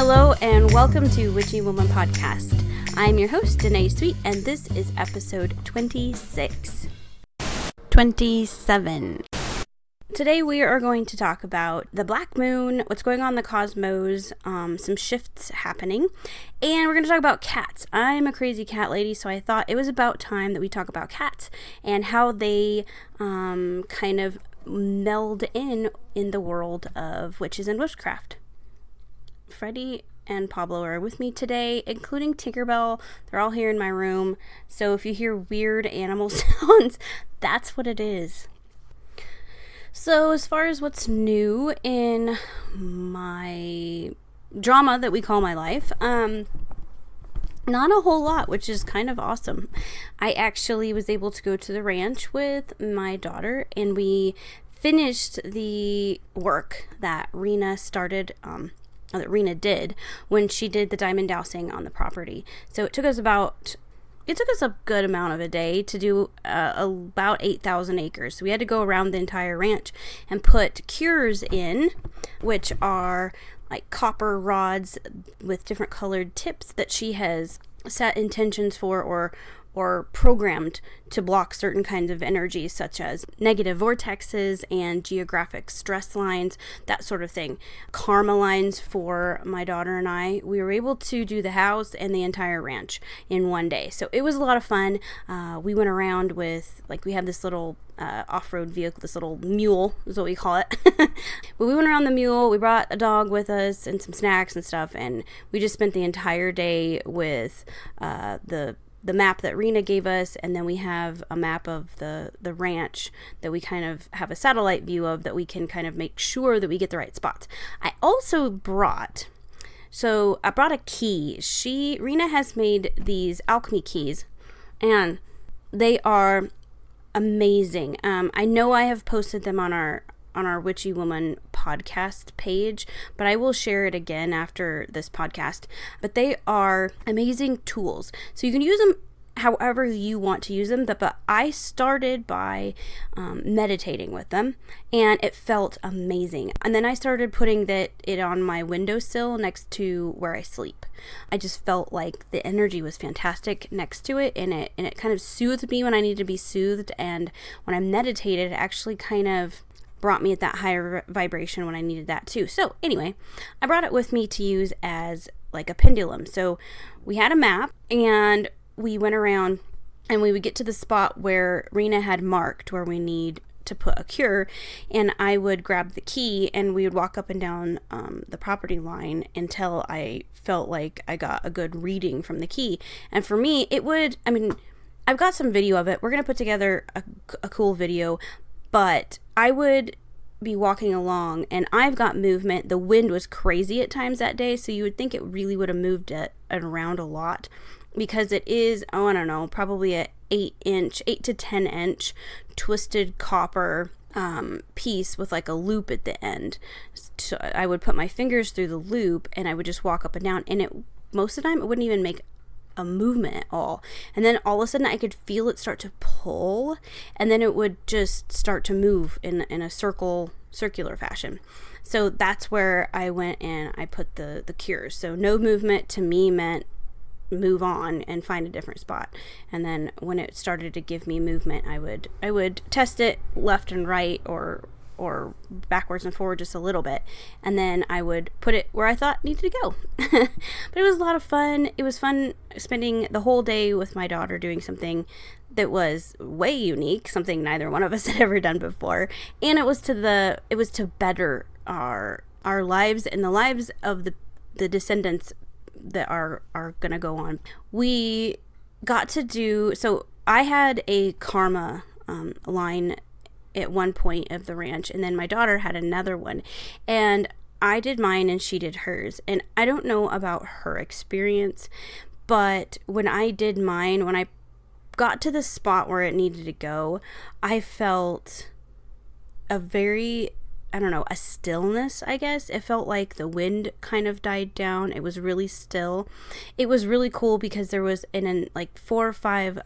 Hello and welcome to Witchy Woman Podcast. I'm your host, Danae Sweet, and this is episode 27. Today we are going to talk about the black moon, what's going on in the cosmos, some shifts happening, and we're going to talk about cats. I'm a crazy cat lady, so I thought it was about time that we talk about cats and how they kind of meld in the world of witches and witchcraft. Freddie and Pablo are with me today, including Tinkerbell. They're all here in my room, so if you hear weird animal sounds, that's what it is. So as far as what's new in my drama that we call my life, not a whole lot, which is kind of awesome. I actually was able to go to the ranch with my daughter, and we finished the work that Rena started, that Rena did when she did the diamond dowsing on the property. So it took us a good amount of a day to do about 8,000 acres. So we had to go around the entire ranch and put cures in, which are like copper rods with different colored tips that she has set intentions for or programmed to block certain kinds of energies, such as negative vortexes and geographic stress lines, that sort of thing. Karma lines for my daughter and I. We were able to do the house and the entire ranch in one day. So it was a lot of fun. We went around with, we have this little off-road vehicle, this little mule is what we call it. But we went around the mule, we brought a dog with us and some snacks and stuff, and we just spent the entire day with the map that Rena gave us, and then we have a map of the ranch that we kind of have a satellite view of, that we can kind of make sure that we get the right spots. I also brought a key. Rena has made these alchemy keys, and they are amazing. I know I have posted them on our Witchy Woman podcast page, but I will share it again after this podcast. But they are amazing tools. So you can use them however you want to use them. But I started by meditating with them, and it felt amazing. And then I started putting it on my windowsill next to where I sleep. I just felt like the energy was fantastic next to it, and it kind of soothed me when I needed to be soothed. And when I meditated, it actually kind of brought me at that higher vibration when I needed that too. So anyway, I brought it with me to use as like a pendulum. So we had a map, and we went around, and we would get to the spot where Rena had marked where we need to put a cure, and I would grab the key, and we would walk up and down the property line until I felt like I got a good reading from the key. And for me, I've got some video of it. We're going to put together a cool video, but I would be walking along, and I've got movement. The wind was crazy at times that day, so you would think it really would have moved it around a lot, because it is, probably a 8 to 10 inch twisted copper piece with like a loop at the end. So I would put my fingers through the loop, and I would just walk up and down, and most of the time it wouldn't even make a movement at all. And then all of a sudden I could feel it start to pull, and then it would just start to move in a circular fashion. So that's where I went and I put the cures. So no movement to me meant move on and find a different spot. And then when it started to give me movement, I would test it left and right or backwards and forward just a little bit, and then I would put it where I thought needed to go. But it was a lot of fun. It was fun spending the whole day with my daughter doing something that was way unique, something neither one of us had ever done before, and it was to better our lives and the lives of the descendants that are gonna go on. We got to do, so I had a karma line at one point of the ranch, and then my daughter had another one, and I did mine and she did hers. And I don't know about her experience, but when I did mine, when I got to the spot where it needed to go, I felt a very, a stillness, I guess. It felt like the wind kind of died down. It was really still. It was really cool because there was like 4 or 5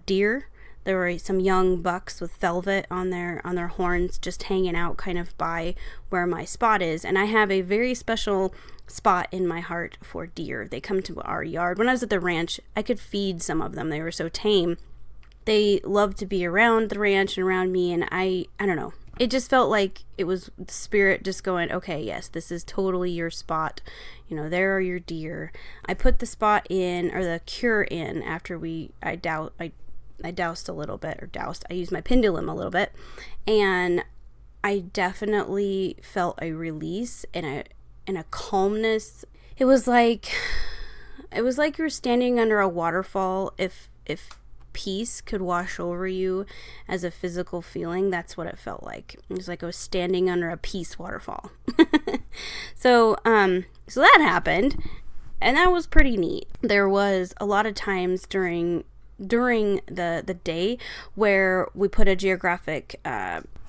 deer There were some young bucks with velvet on their horns, just hanging out kind of by where my spot is. And I have a very special spot in my heart for deer. They come to our yard. When I was at the ranch, I could feed some of them. They were so tame. They loved to be around the ranch and around me, and I don't know. It just felt like it was the spirit just going, okay, yes, this is totally your spot. You know, there are your deer. I put the spot in, or the cure in, after I doused a little bit, I used my pendulum a little bit, and I definitely felt a release and a calmness. It was like you were standing under a waterfall. If peace could wash over you as a physical feeling, that's what it felt like. It was like I was standing under a peace waterfall. So that happened, and that was pretty neat. There was a lot of times during the day where we put a geographic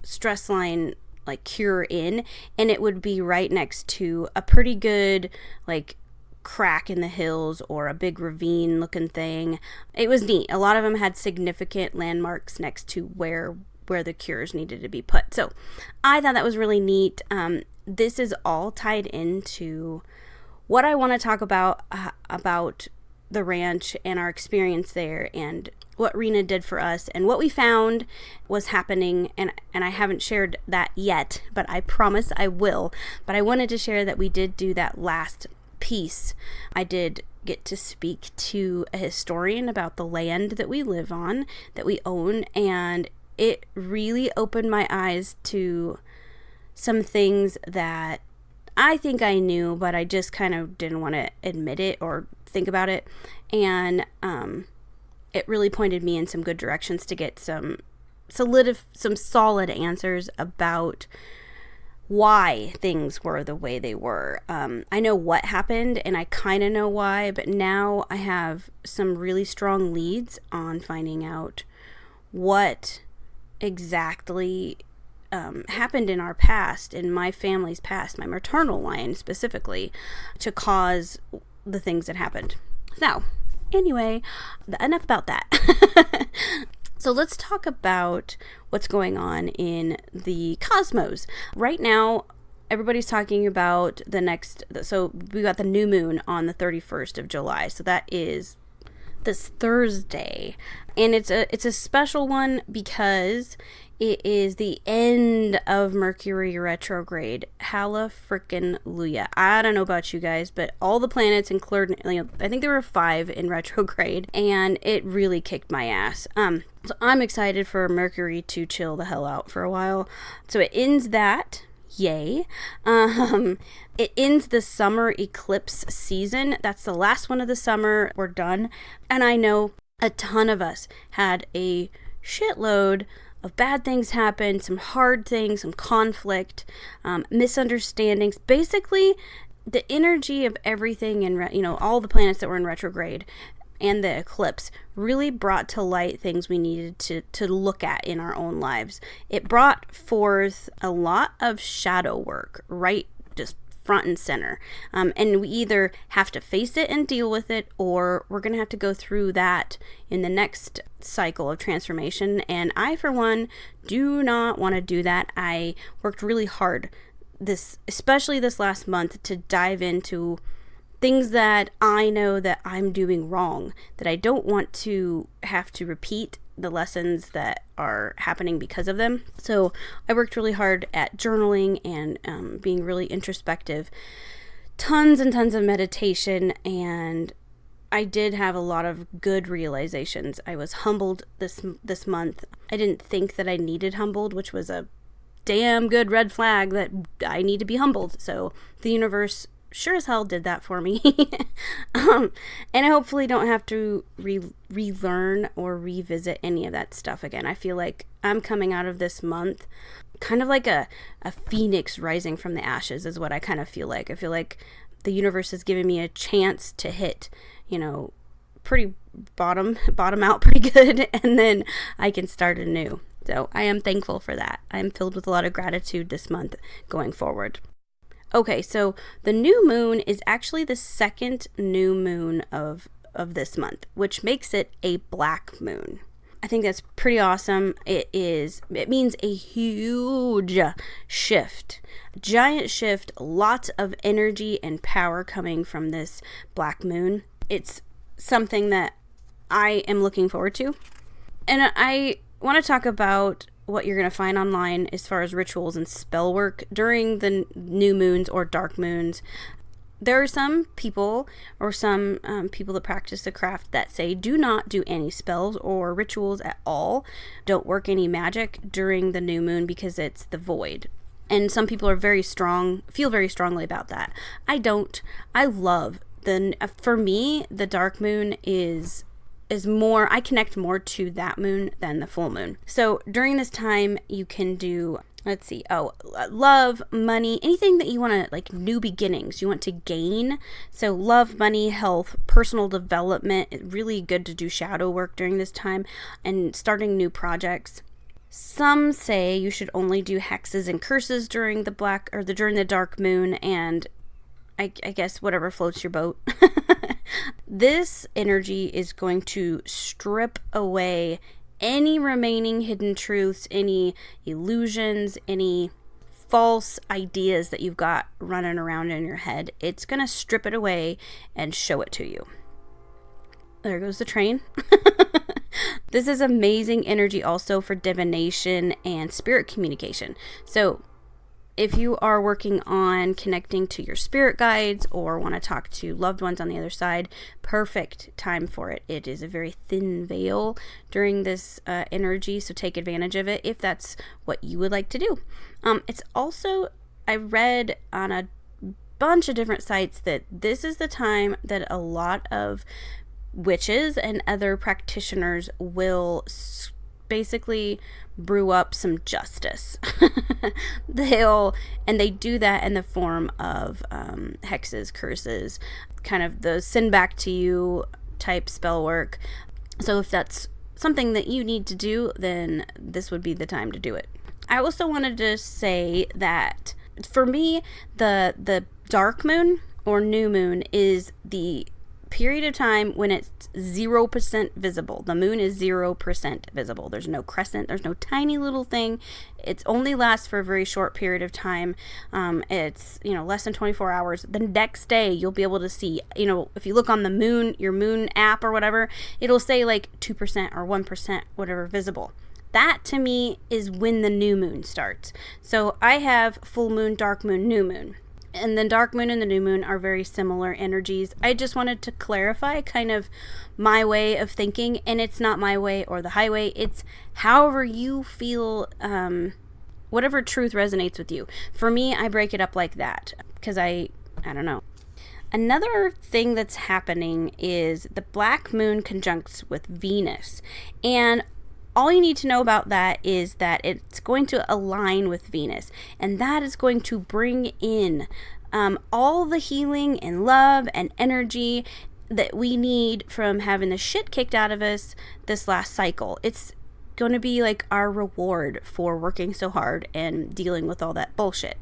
stress line like cure in, and it would be right next to a pretty good like crack in the hills or a big ravine looking thing. It was neat. A lot of them had significant landmarks next to where the cures needed to be put. So I thought that was really neat. This is all tied into what I want to talk about the ranch and our experience there, and what Rena did for us, and what we found was happening, and I haven't shared that yet, but I promise I will. But I wanted to share that we did do that last piece. I did get to speak to a historian about the land that we live on, that we own, and it really opened my eyes to some things that I think I knew, but I just kind of didn't want to admit it or think about it. And it really pointed me in some good directions to get some solid answers about why things were the way they were. I know what happened, and I kind of know why, but now I have some really strong leads on finding out what exactly happened in our past, in my family's past, my maternal line specifically, to cause the things that happened. So, anyway, enough about that. So let's talk about what's going on in the cosmos. Right now, everybody's talking about so we got the new moon on the 31st of July. So that is this Thursday. And it's a special one because it is the end of Mercury Retrograde. Hallelujah. I don't know about you guys, but all the planets including, I think there were 5 in retrograde, and it really kicked my ass. So I'm excited for Mercury to chill the hell out for a while. So it ends that. Yay. It ends the summer eclipse season. That's the last one of the summer. We're done. And I know a ton of us had a shitload of bad things happen, some hard things, some conflict, misunderstandings. Basically, the energy of everything in, all the planets that were in retrograde and the eclipse really brought to light things we needed to look at in our own lives. It brought forth a lot of shadow work, right? Just front and center. And we either have to face it and deal with it, or we're going to have to go through that in the next cycle of transformation. And I, for one, do not want to do that. I worked really hard especially this last month, to dive into things that I know that I'm doing wrong, that I don't want to have to repeat the lessons that are happening because of them. So I worked really hard at journaling and being really introspective, tons and tons of meditation, and I did have a lot of good realizations. I was humbled this month. I didn't think that I needed humbled, which was a damn good red flag that I need to be humbled. So the universe sure as hell did that for me. And I hopefully don't have to relearn or revisit any of that stuff again. I feel like I'm coming out of this month kind of like a phoenix rising from the ashes is what I kind of feel like. I feel like the universe has given me a chance to hit, pretty bottom out pretty good, and then I can start anew. So I am thankful for that. I'm filled with a lot of gratitude this month going forward. Okay, so the new moon is actually the second new moon of this month, which makes it a black moon. I think that's pretty awesome. It means a huge shift, giant shift, lots of energy and power coming from this black moon. It's something that I am looking forward to. And I want to talk about what you're going to find online as far as rituals and spell work during the new moons or dark moons. There are some people or some people that practice the craft that say do not do any spells or rituals at all. Don't work any magic during the new moon because it's the void. And some people are feel very strongly about that. I don't. I love for me, the dark moon is more, I connect more to that moon than the full moon. So during this time, you can do, love, money, anything that you want to, like new beginnings, you want to gain. So love, money, health, personal development. It's really good to do shadow work during this time and starting new projects. Some say you should only do hexes and curses during during the dark moon, and I guess whatever floats your boat. This energy is going to strip away any remaining hidden truths, any illusions, any false ideas that you've got running around in your head. It's going to strip it away and show it to you. There goes the train. This is amazing energy also for divination and spirit communication. So if you are working on connecting to your spirit guides or want to talk to loved ones on the other side, perfect time for it. It is a very thin veil during this energy, so take advantage of it if that's what you would like to do. It's also, I read on a bunch of different sites that this is the time that a lot of witches and other practitioners will basically brew up some justice. They do that in the form of hexes, curses, kind of the send back to you type spell work. So if that's something that you need to do, then this would be the time to do it. I also wanted to say that for me, the dark moon or new moon is the period of time when it's 0% visible. The moon is 0% visible. There's no crescent. There's no tiny little thing. It only lasts for a very short period of time. It's, less than 24 hours. The next day, you'll be able to see, if you look on the moon, your moon app or whatever, it'll say like 2% or 1%, whatever, visible. That to me is when the new moon starts. So I have full moon, dark moon, new moon. And the dark moon and the new moon are very similar energies. I just wanted to clarify kind of my way of thinking, and it's not my way or the highway. It's however you feel, whatever truth resonates with you. For me, I break it up like that because I don't know. Another thing that's happening is the black moon conjuncts with Venus, and all you need to know about that is that it's going to align with Venus, and that is going to bring in all the healing and love and energy that we need from having the shit kicked out of us this last cycle. It's going to be like our reward for working so hard and dealing with all that bullshit.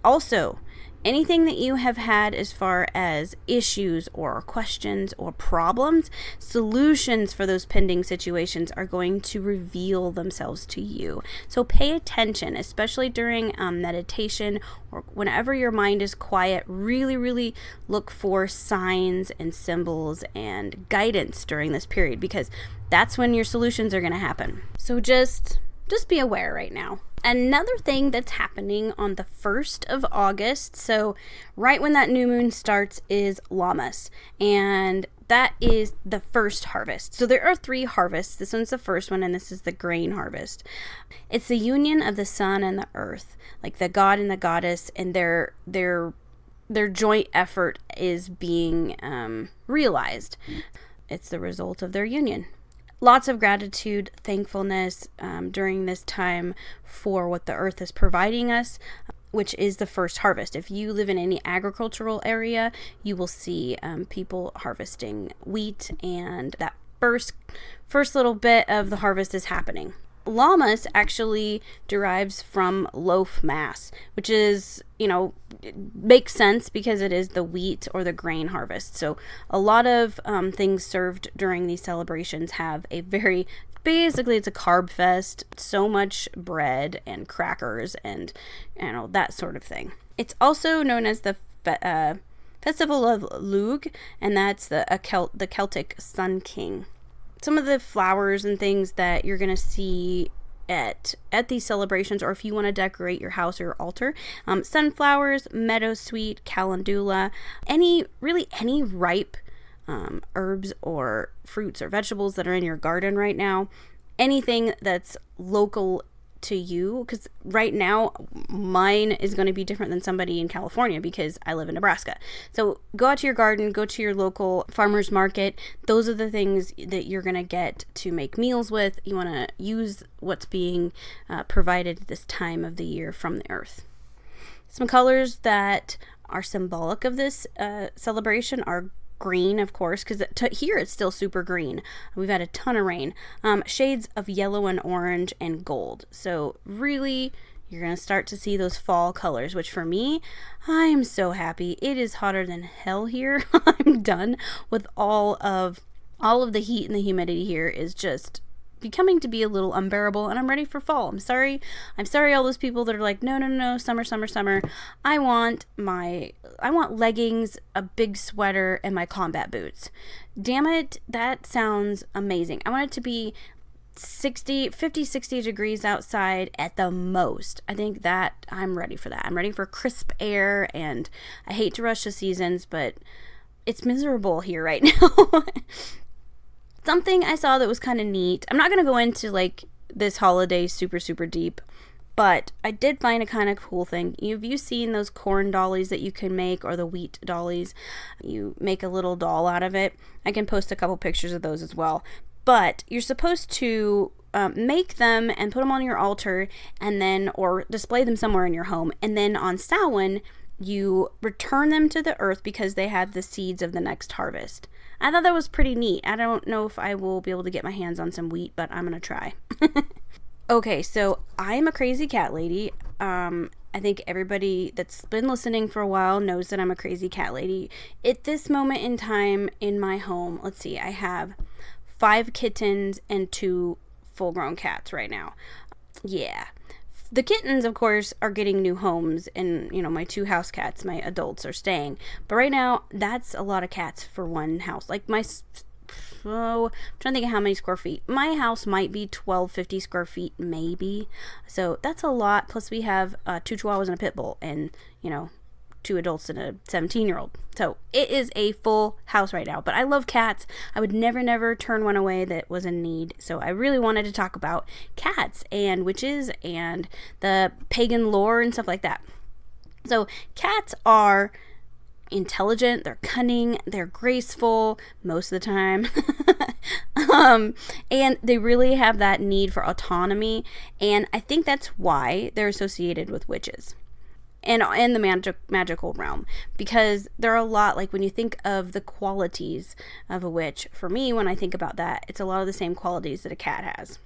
Also, anything that you have had as far as issues or questions or problems, solutions for those pending situations are going to reveal themselves to you. So pay attention, especially during meditation or whenever your mind is quiet. Really, really look for signs and symbols and guidance during this period, because that's when your solutions are going to happen. So just be aware right now. Another thing that's happening on the 1st of August, so right when that new moon starts, is Lammas, and that is the first harvest. So there are 3 harvests. This one's the first one, and this is the grain harvest. It's the union of the sun and the earth, like the god and the goddess, and their joint effort is being realized. It's the result of their union. Lots of gratitude, thankfulness during this time for what the earth is providing us, which is the first harvest. If you live in any agricultural area, you will see people harvesting wheat, and that first little bit of the harvest is happening. Lammas actually derives from loaf mass, which is, makes sense because it is the wheat or the grain harvest. So a lot of things served during these celebrations have a very basically it's a carb fest. So much bread and crackers and that sort of thing. It's also known as the Festival of Lugh, and that's the Celtic Sun King. Some of the flowers and things that you're gonna see at these celebrations, or if you want to decorate your house or your altar, sunflowers, meadowsweet, calendula, any ripe herbs or fruits or vegetables that are in your garden right now, anything that's local to you, because right now mine is going to be different than somebody in California because I live in Nebraska. So go out to your garden, go to your local farmer's market. Those are the things that you're going to get to make meals with. You want to use what's being provided this time of the year from the earth. Some colors that are symbolic of this celebration are green, of course, because here it's still super green. We've had a ton of rain. Shades of yellow and orange and gold. So really, you're going to start to see those fall colors, which for me, I am so happy. It is hotter than hell here. I'm done with all of the heat, and the humidity here is just becoming to be a little unbearable, and I'm ready for fall. I'm sorry all those people that are like, no, summer. I want leggings, a big sweater, and my combat boots. Damn it, that sounds amazing. I want it to be 50, 60 degrees outside at the most. I think that I'm ready for that. I'm ready for crisp air, and I hate to rush the seasons, but it's miserable here right now. Something I saw that was kind of neat. I'm not going to go into like this holiday super, super deep, but I did find a kind of cool thing. Have you seen those corn dollies that you can make, or the wheat dollies? You make a little doll out of it. I can post a couple pictures of those as well. But you're supposed to make them and put them on your altar, and then, or display them somewhere in your home. And then on Samhain, you return them to the earth because they have the seeds of the next harvest. I thought that was pretty neat. I don't know if I will be able to get my hands on some wheat, but I'm going to try. Okay, so I'm a crazy cat lady. I think everybody that's been listening for a while knows that I'm a crazy cat lady. At this moment in time in my home, let's see, I have 5 kittens and 2 full-grown cats right now. Yeah. The kittens, of course, are getting new homes, and, my 2 house cats, my adults, are staying. But right now, that's a lot of cats for one house. Like I'm trying to think of how many square feet. My house might be 1250 square feet, maybe. So that's a lot. Plus we have 2 chihuahuas and a pit bull, and, 2 adults and a 17-year-old. So it is a full house right now. But I love cats. I would never turn one away that was in need. So I really wanted to talk about cats and witches and the pagan lore and stuff like that. So cats are intelligent, they're cunning, they're graceful most of the time. And they really have that need for autonomy. And I think that's why they're associated with witches. And in the magical realm, because there are a lot, like when you think of the qualities of a witch, for me, when I think about that, it's a lot of the same qualities that a cat has.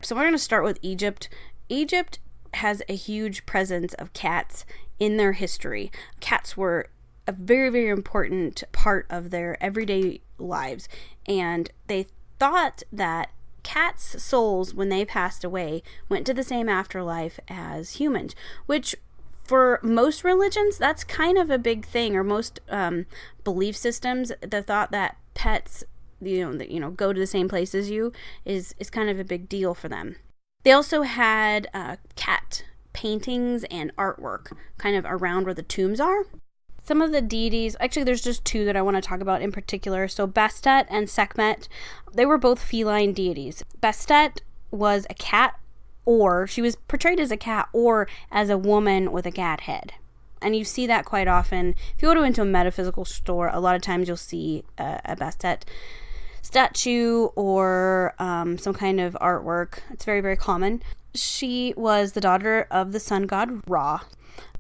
So we're going to start with Egypt. Egypt has a huge presence of cats in their history. Cats were a very, very important part of their everyday lives, and they thought that cats' souls, when they passed away, went to the same afterlife as humans, which for most religions, that's kind of a big thing, or most belief systems, the thought that pets, go to the same place as you is kind of a big deal for them. They also had cat paintings and artwork kind of around where the tombs are. Some of the deities, actually there's just 2 that I want to talk about in particular. So Bastet and Sekhmet, they were both feline deities. Bastet was a cat, or she was portrayed as a cat or as a woman with a cat head. And you see that quite often. If you go into a metaphysical store, a lot of times you'll see a Bastet statue or some kind of artwork. It's very, very common. She was the daughter of the sun god Ra.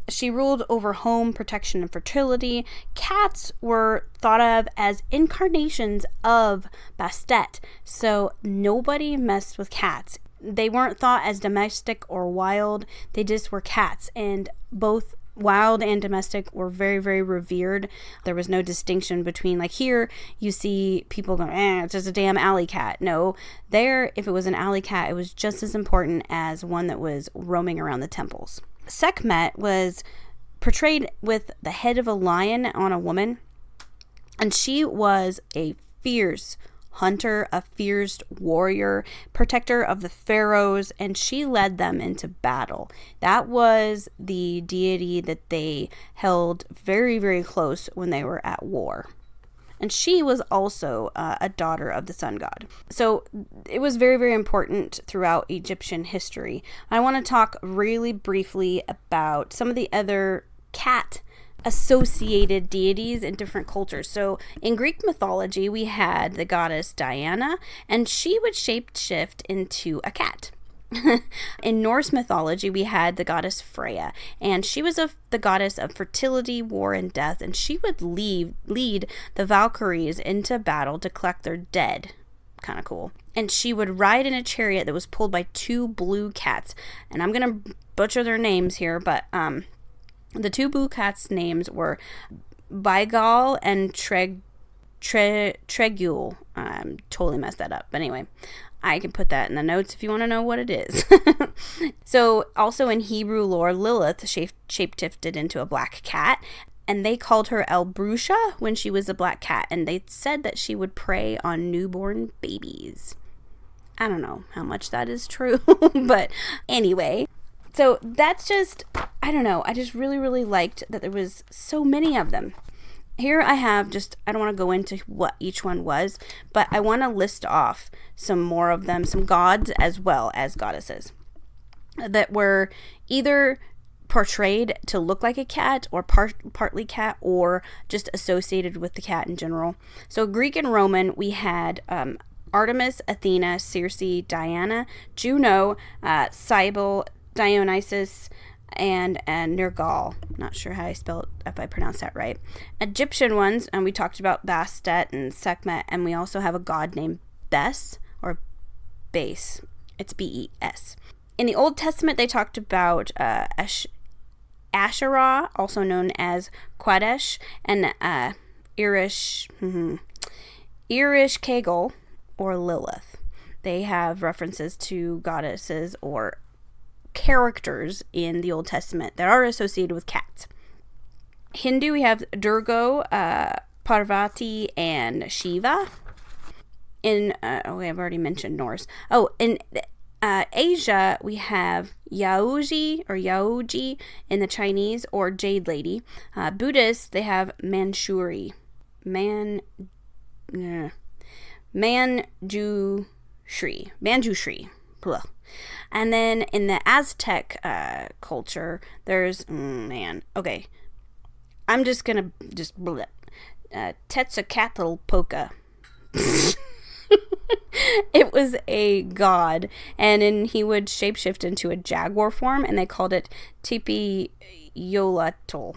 She ruled over home, protection, and fertility. Cats were thought of as incarnations of Bastet, so nobody messed with cats. They weren't thought as domestic or wild. They just were cats, and both wild and domestic were very, very revered. There was no distinction between, like, here you see people going, it's just a damn alley cat. No, there, if it was an alley cat, it was just as important as one that was roaming around the temples. Sekhmet was portrayed with the head of a lion on a woman, and she was a fierce hunter, a fierce warrior, protector of the pharaohs, and she led them into battle. That was the deity that they held very, very close when they were at war. And she was also a daughter of the sun god. So it was very, very important throughout Egyptian history. I want to talk really briefly about some of the other cat associated deities in different cultures. So in Greek mythology, we had the goddess Diana, and she would shapeshift into a cat. In Norse mythology, we had the goddess Freya, and she was the goddess of fertility, war, and death, and she would lead the Valkyries into battle to collect their dead. Kind of cool. And she would ride in a chariot that was pulled by 2 blue cats, and I'm gonna butcher their names here, but the 2 blue cats' names were Bygul and Trjegul. Totally messed that up. But anyway, I can put that in the notes if you want to know what it is. So, also in Hebrew lore, Lilith shapeshifted into a black cat. And they called her Elbrusha when she was a black cat. And they said that she would prey on newborn babies. I don't know how much that is true. But anyway. So that's just, I don't know, I just really, really liked that there was so many of them. Here I have I don't want to go into what each one was, but I want to list off some more of them, some gods as well as goddesses that were either portrayed to look like a cat or partly cat or just associated with the cat in general. So Greek and Roman, we had Artemis, Athena, Circe, Diana, Juno, Cybele, Dionysus, and Nergal. Not sure how if I pronounced that right. Egyptian ones, and we talked about Bastet and Sekhmet, and we also have a god named Bes, or Base. It's Bes. In the Old Testament, they talked about Asherah, also known as Qadesh, and Kegel, or Lilith. They have references to goddesses or characters in the Old Testament that are associated with cats. Hindu, we have Durga, Parvati, and Shiva. In I've already mentioned Norse. In Asia, we have Yaoji in the Chinese, or Jade Lady. Buddhists, they have Manjushri. Blah. And then in the Aztec culture, there's, okay. I'm just gonna, Tezcatlipoca. It was a god, and he would shapeshift into a jaguar form, and they called it Tepeyollotl.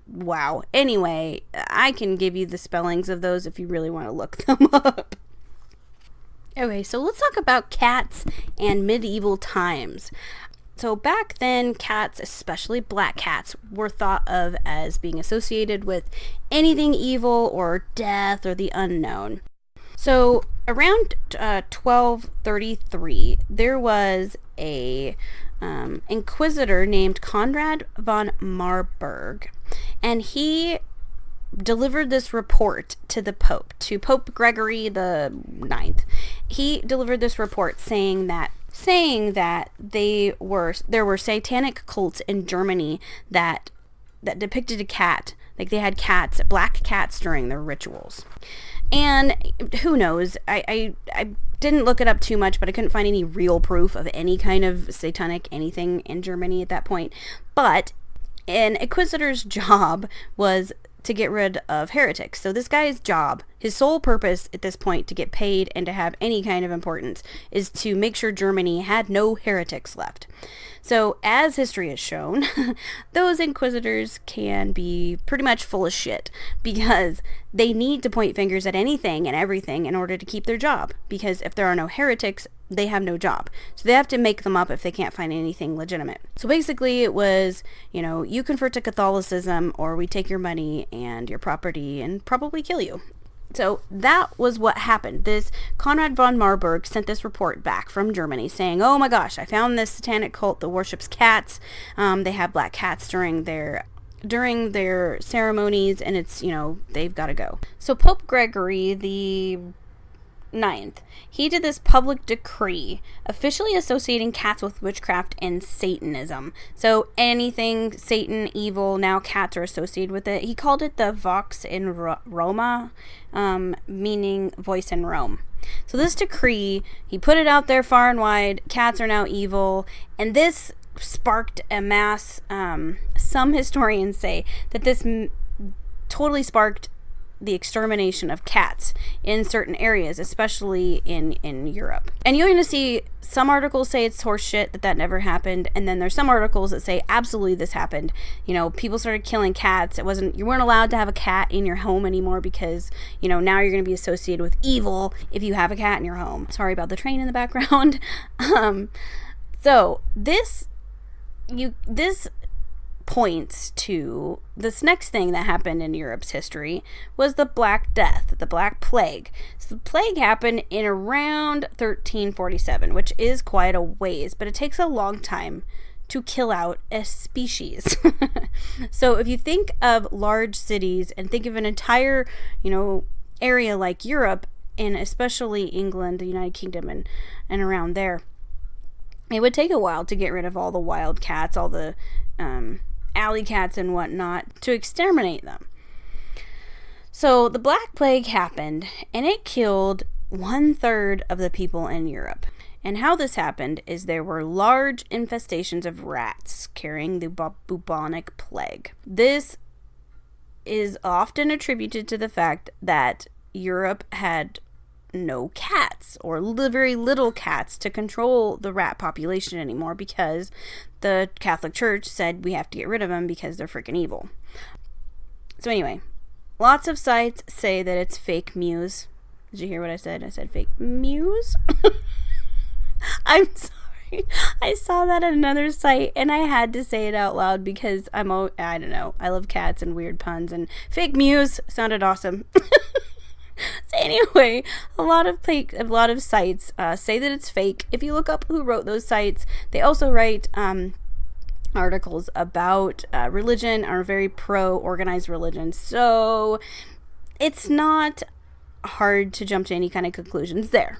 Wow. Anyway, I can give you the spellings of those if you really want to look them up. Okay, so let's talk about cats and medieval times. So back then, cats, especially black cats, were thought of as being associated with anything evil or death or the unknown. So around 1233, there was a inquisitor named Conrad von Marburg, and he delivered this report to the Pope, to Pope Gregory the Ninth. He delivered this report saying that there were satanic cults in Germany that depicted a cat, like they had black cats during their rituals. And who knows, I didn't look it up too much, but I couldn't find any real proof of any kind of satanic anything in Germany at that point. But an inquisitor's job was to get rid of heretics. So this guy's job, His sole purpose at this point to get paid and to have any kind of importance is to make sure Germany had no heretics left. So, as history has shown, those inquisitors can be pretty much full of shit because they need to point fingers at anything and everything in order to keep their job. Because if there are no heretics, they have no job. So they have to make them up if they can't find anything legitimate. So basically it was, you convert to Catholicism or we take your money and your property and probably kill you. So that was what happened. This Konrad von Marburg sent this report back from Germany saying, oh my gosh, I found this satanic cult that worships cats. They have black cats during their ceremonies, and it's, they've got to go. So Pope Gregory the 9th, he did this public decree officially associating cats with witchcraft and Satanism. So anything Satan, evil, now cats are associated with it. He called it the Vox in Roma, meaning voice in Rome. So this decree, he put it out there far and wide, cats are now evil, and this sparked a mass, some historians say that this totally sparked the extermination of cats in certain areas, especially in Europe. And you're going to see some articles say it's horseshit, that never happened, and then there's some articles that say absolutely this happened. People started killing cats. You weren't allowed to have a cat in your home anymore because, now you're going to be associated with evil if you have a cat in your home. Sorry about the train in the background. So this points to this next thing that happened in Europe's history was the Black Death, the Black Plague. So the plague happened in around 1347, which is quite a ways, but it takes a long time to kill out a species. So if you think of large cities and think of an entire, area like Europe, and especially England, the United Kingdom, and around there, it would take a while to get rid of all the wild cats, all the alley cats and whatnot, to exterminate them. So the Black Plague happened, and it killed 1/3 of the people in Europe. And how this happened is there were large infestations of rats carrying the bubonic plague. This is often attributed to the fact that Europe had no cats, or very little cats, to control the rat population anymore, because the Catholic Church said we have to get rid of them because they're freaking evil. So anyway, lots of sites say that it's fake news. Did you hear what I said? I said fake news. I'm sorry. I saw that at another site and I had to say it out loud because I don't know. I love cats and weird puns, and fake news sounded awesome. So anyway, a lot of sites say that it's fake. If you look up who wrote those sites, they also write articles about religion, are very pro-organized religion. So it's not hard to jump to any kind of conclusions there.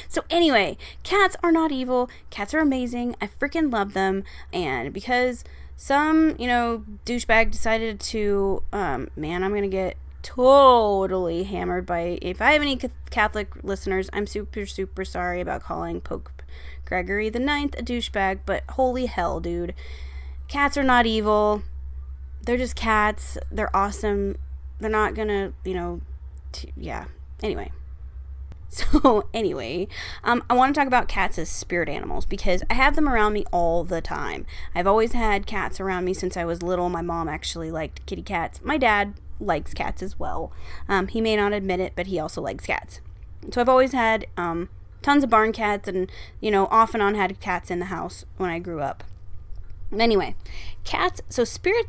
So anyway, cats are not evil. Cats are amazing. I freaking love them. And because some, douchebag decided to, I'm going to get totally hammered by, if I have any Catholic listeners, I'm super, super sorry about calling Pope Gregory the 9th a douchebag, but holy hell, dude. Cats are not evil. They're just cats. They're awesome. They're not gonna, yeah. Anyway. So, anyway, I want to talk about cats as spirit animals because I have them around me all the time. I've always had cats around me since I was little. My mom actually liked kitty cats. My dad likes cats as well. He may not admit it, but he also likes cats. So I've always had tons of barn cats and, off and on had cats in the house when I grew up. Anyway, cats, so spirit,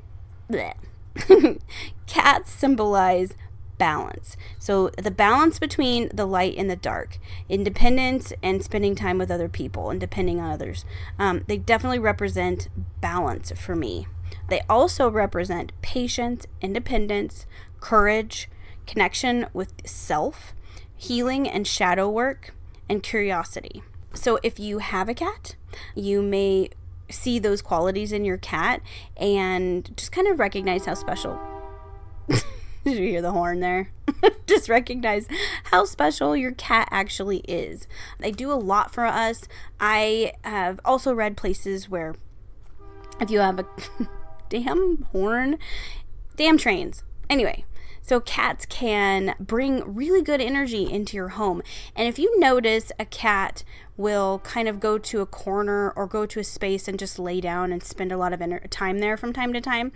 cats symbolize balance. So the balance between the light and the dark, independence and spending time with other people and depending on others. They definitely represent balance for me. They also represent patience, independence, courage, connection with self, healing and shadow work, and curiosity. So if you have a cat, you may see those qualities in your cat and just kind of recognize how special. Did you hear the horn there? Just recognize how special your cat actually is. They do a lot for us. I have also read places where if you have a damn horn, damn trains. Anyway, So cats can bring really good energy into your home. And if you notice a cat will kind of go to a corner or go to a space and just lay down and spend a lot of time there from time to time,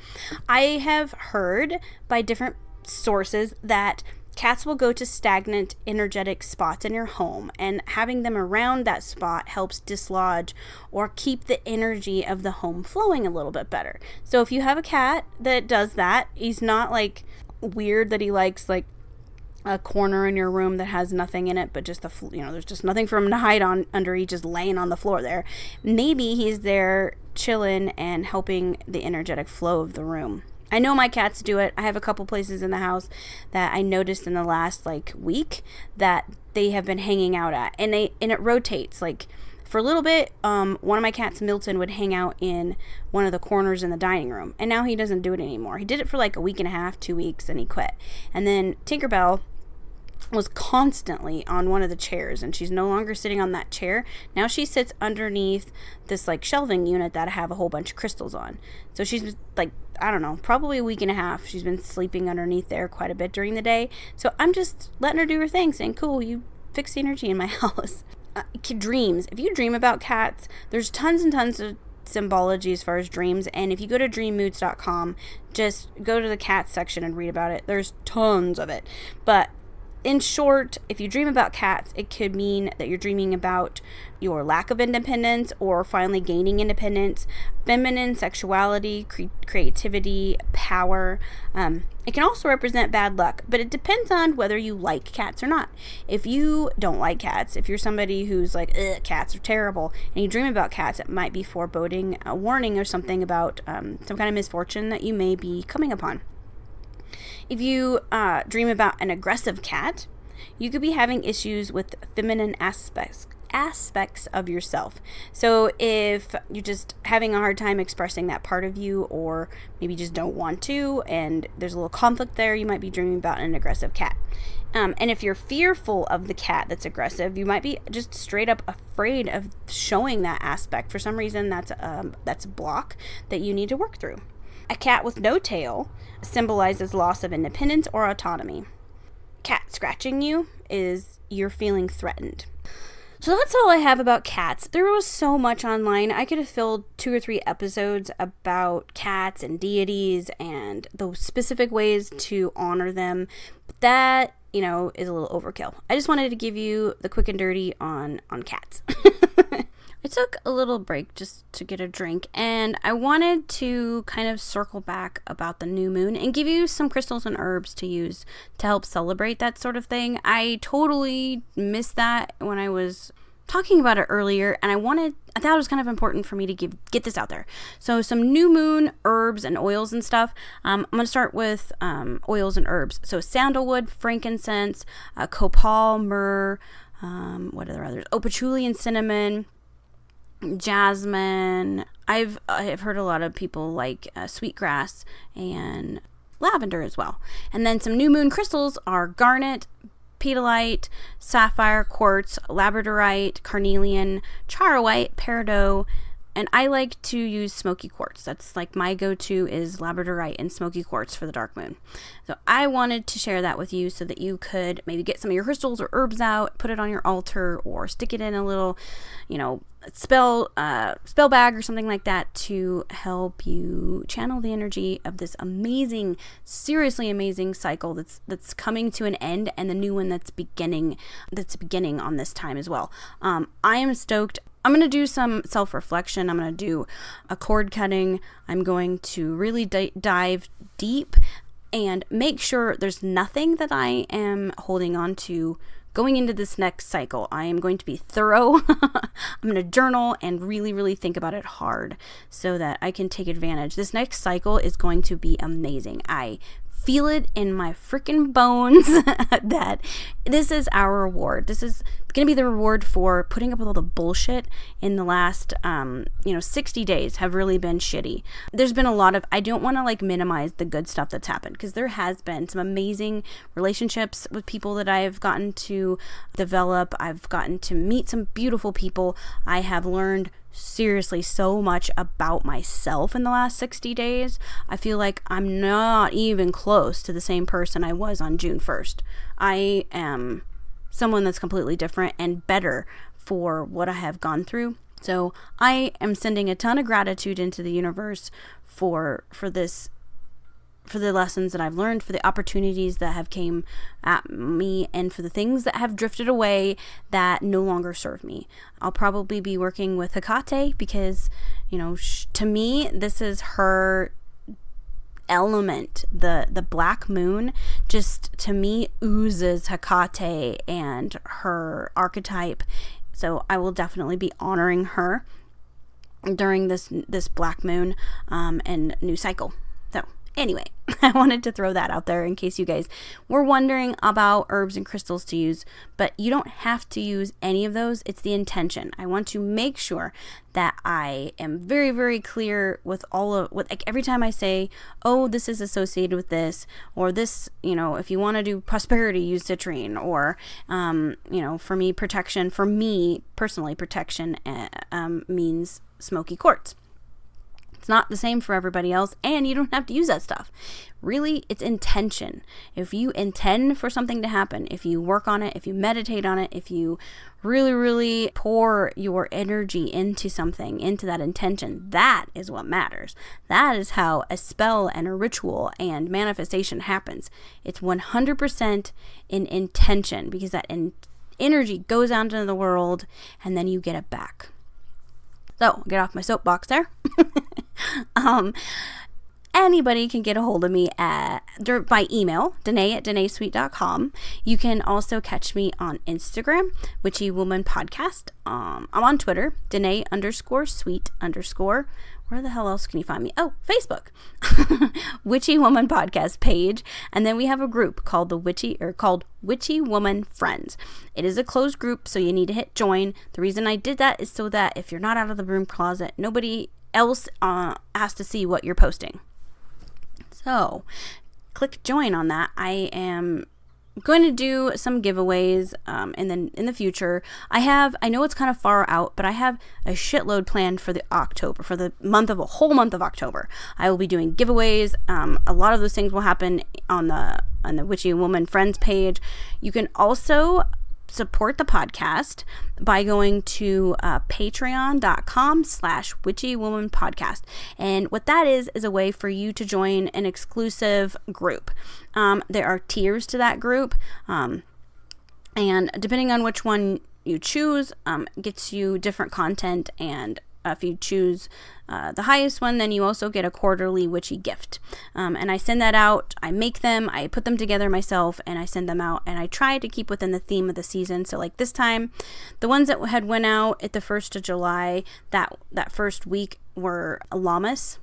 I have heard by different sources that cats will go to stagnant energetic spots in your home, and having them around that spot helps dislodge or keep the energy of the home flowing a little bit better. So if you have a cat that does that, he's not like weird that he likes like a corner in your room that has nothing in it but just there's just nothing for him to hide on under. He's just laying on the floor there. Maybe he's there chilling and helping the energetic flow of the room. I know my cats do it. I have a couple places in the house that I noticed in the last week that they have been hanging out at, and it rotates. Like for a little bit, one of my cats, Milton, would hang out in one of the corners in the dining room, and now he doesn't do it anymore. He did it for like a week and a half, 2 weeks, and he quit. And then Tinkerbell was constantly on one of the chairs, and she's no longer sitting on that chair. Now she sits underneath this shelving unit that I have a whole bunch of crystals on. So she's I don't know, probably a week and a half. She's been sleeping underneath there quite a bit during the day. So I'm just letting her do her thing, saying, cool, you fix the energy in my house. Dreams. If you dream about cats, there's tons and tons of symbology as far as dreams, and if you go to dreammoods.com, just go to the cat section and read about it. There's tons of it. But in short, if you dream about cats, it could mean that you're dreaming about your lack of independence or finally gaining independence, feminine sexuality, creativity, power. It can also represent bad luck, but it depends on whether you like cats or not. If you don't like cats, if you're somebody who's like, ugh, cats are terrible, and you dream about cats, it might be foreboding, a warning or something about some kind of misfortune that you may be coming upon. If you dream about an aggressive cat, you could be having issues with feminine aspects of yourself. So if you're just having a hard time expressing that part of you, or maybe just don't want to, and there's a little conflict there, you might be dreaming about an aggressive cat. And if you're fearful of the cat that's aggressive, you might be just straight up afraid of showing that aspect. For some reason, that's a block that you need to work through. A cat with no tail symbolizes loss of independence or autonomy. Cat scratching you is you're feeling threatened. So that's all I have about cats. There was so much online. I could have filled 2 or 3 episodes about cats and deities and those specific ways to honor them. But that, is a little overkill. I just wanted to give you the quick and dirty on cats. I took a little break just to get a drink, and I wanted to kind of circle back about the new moon and give you some crystals and herbs to use to help celebrate that sort of thing. I totally missed that when I was talking about it earlier, and I thought it was kind of important for me to get this out there. So some new moon herbs and oils and stuff. I'm going to start with oils and herbs. So sandalwood, frankincense, copal, myrrh, what are there others? Oh, patchouli and cinnamon, jasmine. I've heard a lot of people like sweetgrass and lavender as well. And then some new moon crystals are garnet, pedalite, sapphire, quartz, labradorite, carnelian, charoite, peridot, and I like to use smoky quartz. That's like my go-to is labradorite and smoky quartz for the dark moon. So I wanted to share that with you so that you could maybe get some of your crystals or herbs out, put it on your altar, or stick it in a little, spell bag or something like that to help you channel the energy of this amazing, seriously amazing cycle that's coming to an end, and the new one that's beginning on this time as well. I am stoked. I'm going to do some self-reflection. I'm going to do a cord cutting. I'm going to really dive deep and make sure there's nothing that I am holding on to going into this next cycle. I am going to be thorough. I'm going to journal and really, really think about it hard so that I can take advantage. This next cycle is going to be amazing. I feel it in my freaking bones that this is our reward. This is going to be the reward for putting up with all the bullshit in the last 60 days have really been shitty. There's been a lot of, I don't want to minimize the good stuff that's happened, because there has been some amazing relationships with people that I've gotten to develop. I've gotten to meet some beautiful people. I have learned seriously so much about myself in the last 60 days. I feel like I'm not even close to the same person I was on June 1st. I am someone that's completely different and better for what I have gone through. So I am sending a ton of gratitude into the universe for this, for the lessons that I've learned, for the opportunities that have came at me, and for the things that have drifted away that no longer serve me. I'll probably be working with Hecate because, to me, this is her element. The black moon just, to me, oozes Hecate and her archetype. So I will definitely be honoring her during this black moon and new cycle. So anyway, I wanted to throw that out there in case you guys were wondering about herbs and crystals to use, but you don't have to use any of those. It's the intention. I want to make sure that I am very, very clear with like every time I say, oh, this is associated with this, or this, if you want to do prosperity, use citrine, or, for me, protection, for me personally, protection means smoky quartz. It's not the same for everybody else, and you don't have to use that stuff. Really, it's intention. If you intend for something to happen, if you work on it, if you meditate on it, if you really, really pour your energy into something, into that intention, that is what matters. That is how a spell and a ritual and manifestation happens. It's 100% in intention, because that energy goes out into the world, and then you get it back. So, I'll get off my soapbox there. Anybody can get a hold of me by email, Danae@DanaeSweet.com. You can also catch me on Instagram, Witchy Woman Podcast. I'm on Twitter, Danae_Sweet_. Where the hell else can you find me? Oh, Facebook, Witchy Woman Podcast page. And then we have a group called Witchy Woman Friends. It is a closed group, so you need to hit join. The reason I did that is so that if you're not out of the broom closet, nobody else has to see what you're posting. So click join on that. I am going to do some giveaways in the future. I know it's kind of far out, but I have a shitload planned for the whole month of October. I will be doing giveaways. A lot of those things will happen on the Witchy Woman Friends page. You can also support the podcast by going to patreon.com/witchywomanpodcast. And what that is a way for you to join an exclusive group. There are tiers to that group. And depending on which one you choose, gets you different content. And if you choose the highest one, then you also get a quarterly witchy gift. And I send that out. I make them. I put them together myself, and I send them out. And I try to keep within the theme of the season. So like this time, the ones that had went out at the 1st of July, that first week were Lammas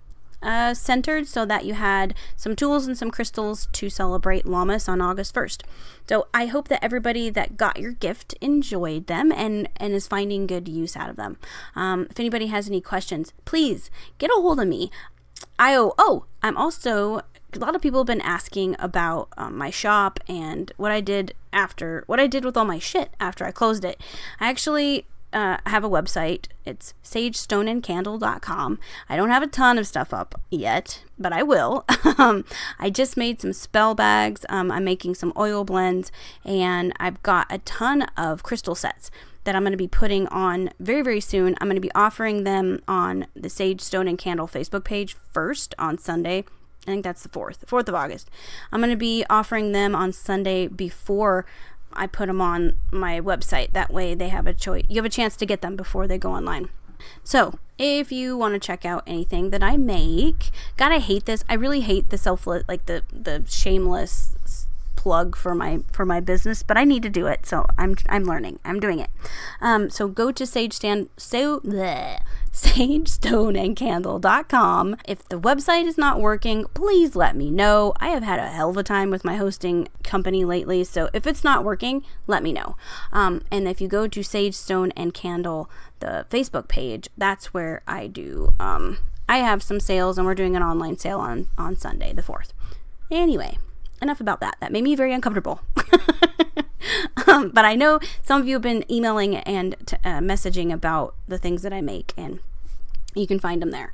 centered, so that you had some tools and some crystals to celebrate Lammas on August 1st. So I hope that everybody that got your gift enjoyed them and is finding good use out of them. If anybody has any questions, please get a hold of me. I'm also, a lot of people have been asking about my shop and what I did with all my shit after I closed it. I actually have a website. It's sagestoneandcandle.com. I don't have a ton of stuff up yet, but I will. I just made some spell bags. I'm making some oil blends, and I've got a ton of crystal sets that I'm going to be putting on very, very soon. I'm going to be offering them on the Sage Stone and Candle Facebook page first on Sunday. I think that's the 4th of August. I'm going to be offering them on Sunday before I put them on my website. That way they have a choice. You have a chance to get them before they go online. So if you want to check out anything that I make, God, I hate this. I really hate the the shameless plug for my business, but I need to do it. So I'm learning. I'm doing it. So go to sagestoneandcandle.com. If the website is not working, please let me know. I have had a hell of a time with my hosting company lately, so if it's not working, let me know. And if you go to Sage Stone and Candle, the Facebook page, that's where I do. I have some sales, and we're doing an online sale on Sunday, the 4th. Anyway, enough about that. That made me very uncomfortable. But I know some of you have been emailing and messaging about the things that I make, and you can find them there.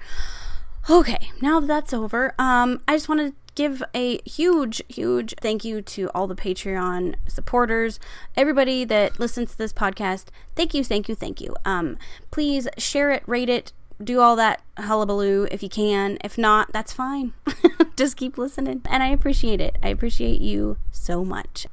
Okay, now that that's over, I just want to give a huge thank you to all the Patreon supporters, everybody that listens to this podcast. Thank you. Please share it, rate it, do all that hullabaloo if you can. If not, that's fine. Just keep listening. And I appreciate it. I appreciate you so much.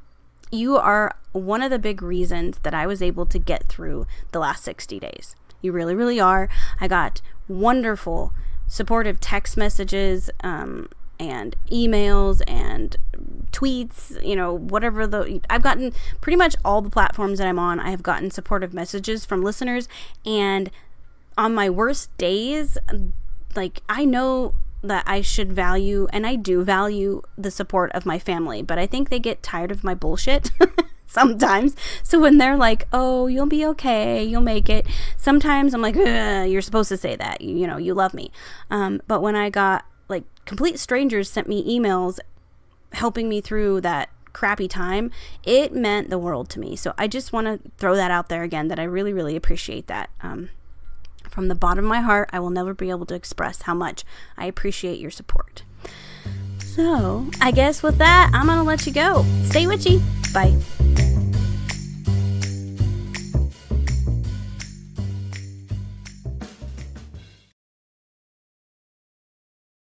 You are one of the big reasons that I was able to get through the last 60 days. You really, really are. I got wonderful, supportive text messages, and emails and tweets, whatever I've gotten pretty much all the platforms that I'm on. I have gotten supportive messages from listeners, and on my worst days, I know that I should value, and I do value, the support of my family, but I think they get tired of my bullshit sometimes. So when they're like, oh, you'll be okay, you'll make it, sometimes I'm like, you're supposed to say that, you love me. But when I got complete strangers sent me emails helping me through that crappy time, it meant the world to me. So I just want to throw that out there again, that I really, really appreciate that. From the bottom of my heart, I will never be able to express how much I appreciate your support. So I guess with that, I'm going to let you go. Stay witchy. Bye.